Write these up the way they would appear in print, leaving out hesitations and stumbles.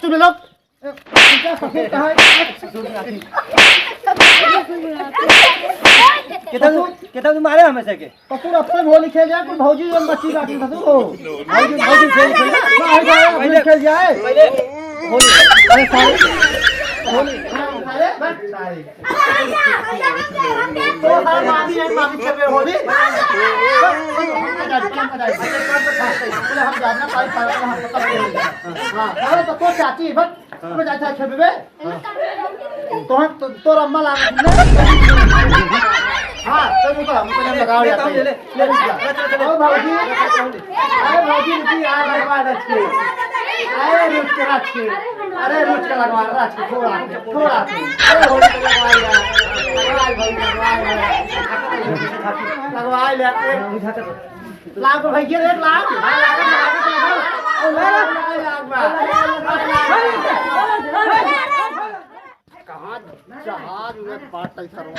तुम लोग क्या ससुर कहा है? कितना तुम मारे हमें से के ससुर अब से होली खेल जाए, कोई भौजी और बच्ची बाकी ससुर हो भौजी खेल खेल जाए पहले होली। अरे सारे होली सारे बस सारे तो हर मामी है, मामी खेल रहे होली। हम जाना पाई पाई हम पता हां अरे तो चाची बस मैं जाता है खेबे तो अम्मा ला हां तो मुझे हम पहले लगाओ यार ले ओ भौजी अरे भौजी रुकी आ लगवा रखी अरे रुक के रखी अरे रुक के लगवा रखी थोड़ा अरे होली पे लगवा यार लगवा ले लाग भैया रे लाग कहां जहाज में बात सर्व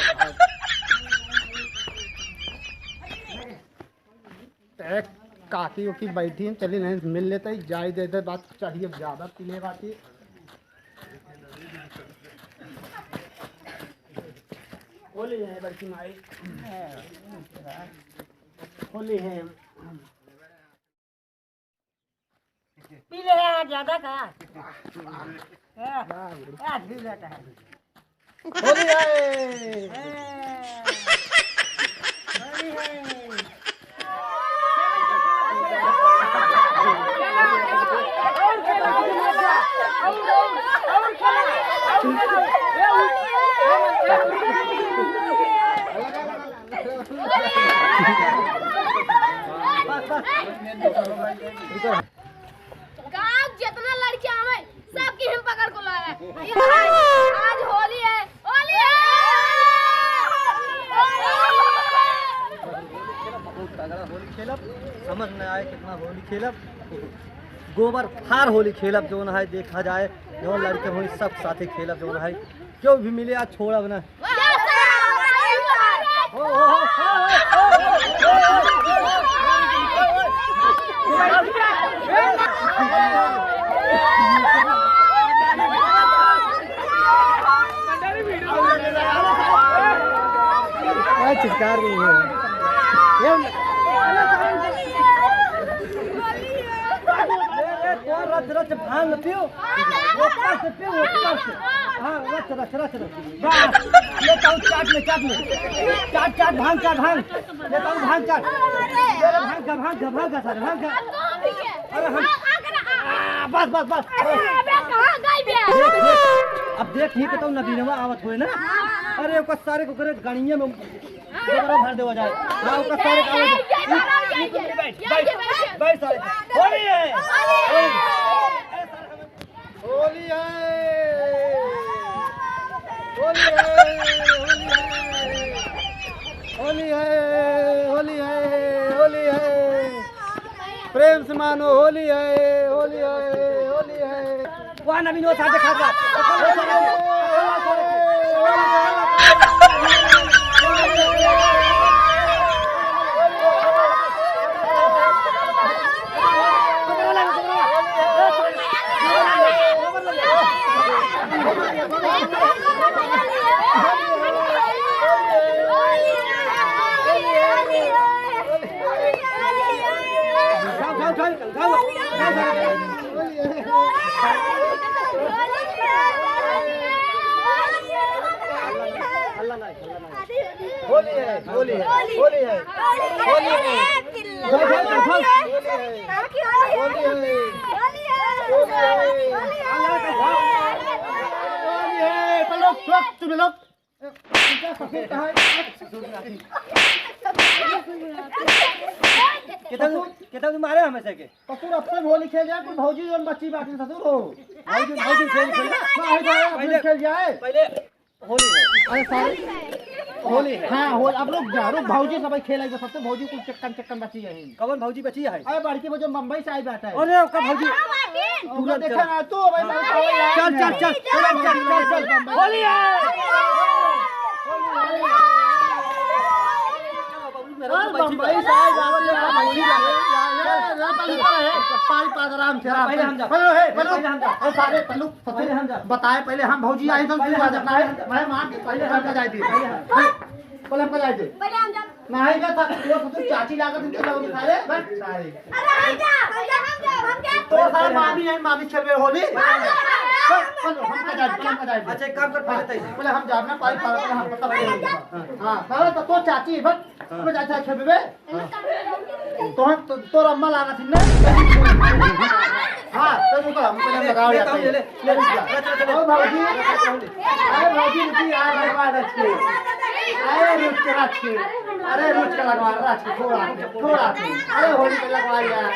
काकी उकी बैठी हैं, चलिए नहीं मिल लेते ही जाए दे बात चाहिए ज्यादा पीने बाकी होली है बल्कि माई होली है पी ले यार ज्यादा का यार पी लेता है होली है होली है जितना लड़कियां हमें सबकी हम पकड़ को लाए आज होली है होली है बहुत तगड़ा होली खेलब, समझ में आए कितना होली खेलब, गोबर फार होली खेलब जो है देखा जाए जो लड़के हुई सब साथी खेलब जो है क्यों भी मिले आज छोड़ब ना। चित्कार नहीं है रच भांग पियो ऊपर से पियो ऊपर से हां रच बस लेता हूं चाट भांग लेता हूं भांग चाट भांग का सारे भांग का अरे हम बस कहां गई बे अब देख ही तो नबीनवा आवत होए ना अरे ओका सारे को करे गणिया में दोबारा भर देवा जाए हां ओका सारे बैठ सारे होली है होली है होली है प्रेम से मानो होली है वहां नवीन वो साथे खा होली है तुम लोग क्या ससुर कहा है? कितना तुम मारे हमें से के ससुर अब से होली खेल जाए, कोई भौजी और बच्ची बाकी ससुर हो भौजी खेल जाए पहले होली है अरे सारे होली हाँ होली अब लोग जा रुक भौजी सब खेलेगा सबसे भौजी कुछ चक्कन बची है कौन भौजी बची है अरे बड़की वो जो मुंबई से आई बैठा है अरे ओका भौजी तूने देखा ना तू चल होली है मुंबई से आई आराम से पहले हम जाओ। पहले हम जाओ। सारे पल्लू पहले हम जाओ। बताए पहले हम भौजी आए तो पहले हम जाओ। मैं मां पहले हमका जाए दी पहले हमका जाए दी पहले हम जा नहीं का था वो तो चाची लागत इनके लोग सारे बस सारे अरे हम जा तो सारे मामी चल होली हमका जाए अच्छा एक काम कर पहले हम जाना पाई पार हम पता हां सारा तो चाची बस मैं चाचा खेबे तो अम्मा लागत थी ना हां तो हम पहले लगाओ जाते ले ओ भौजी अरे भौजी रुकी आ बर्बाद अच्छी अरे रुच के रखी अरे रुच के लगवा रखी थोड़ा अरे होली पे लगवा यार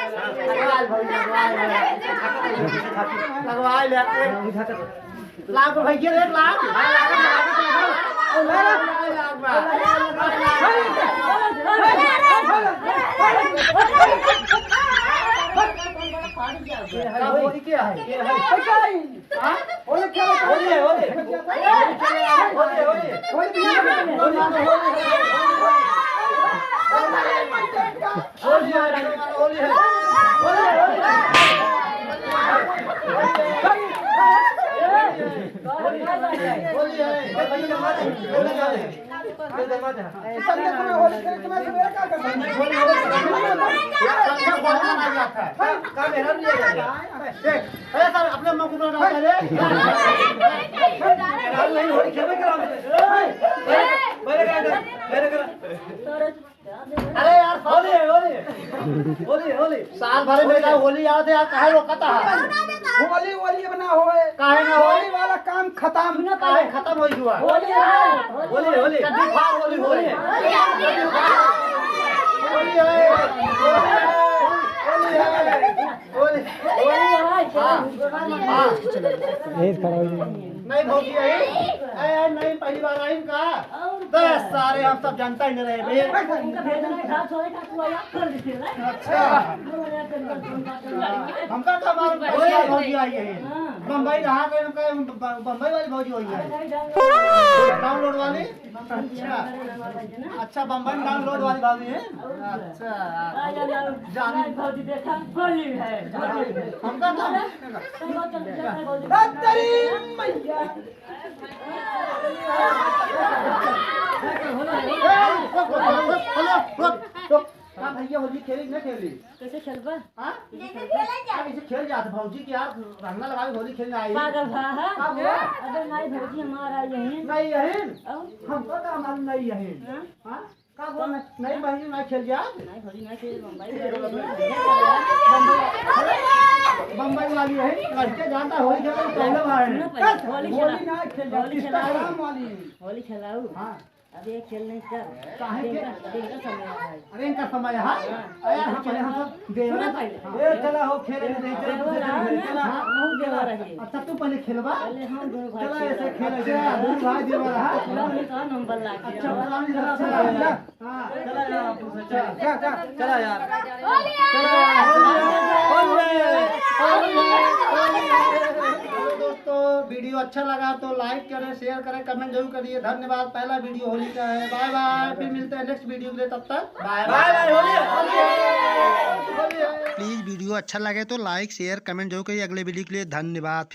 आज भौजी लगवा ले लाख भैया एक लाख होली क्या है होली क्या होली अपने अरे यार होली साल भर में होली याद है यार काहे रोकता है होली बना होए काहे ना होली वाला काम खत्म काहे खत्म हो जुआ होली कभी फार होली होली नहीं भौजी नहीं पहली बार आई का बस सारे हम सब जानता ही नहीं रहे अच्छा हमका तो हमारे भौजी आई है बम्बई रहा गए बम्बई वाली भौजी हुई है डाउनलोड वाली अच्छा बम्बई डाउनलोड वाली भौजी है अच्छा हमका भैया होली खेली न खेली कैसे खेलबा ऐसे खेल जाते भौजी की यार रंगा लगा होली खेलने आई पागल भा अबे नहीं भौजी हमारा यही नहीं यही हमको तो हमारा नहीं यही का बोल नहीं बहनी नहीं खेल जा नहीं भौजी नहीं खेल बम्बई वाली है लड़के जानता होली खेल पहले बार होली खेलाऊ हाँ अभी एक खेल नहीं कर काहे के दिन का समय है अरे इनका समय है यार हम पहले हम देवरा ए चला हो खेले नहीं चला बहुत देवा रहे अच्छा तू पहले खेलबा पहले हम दोनों भाई चला ऐसे खेल दो भाई देवा रहा हमने का नंबर ला के अच्छा पुरानी जगह से हां चला यार दोस्तों वीडियो अच्छा लगा तो लाइक करें शेयर करें कमेंट जरूर करिए धन्यवाद पहला वीडियो होली का है बाय बाय फिर मिलते हैं नेक्स्ट वीडियो के लिए तब तक बाय बाय प्लीज वीडियो अच्छा लगे तो लाइक शेयर कमेंट जरूर करिए अगले वीडियो के लिए धन्यवाद।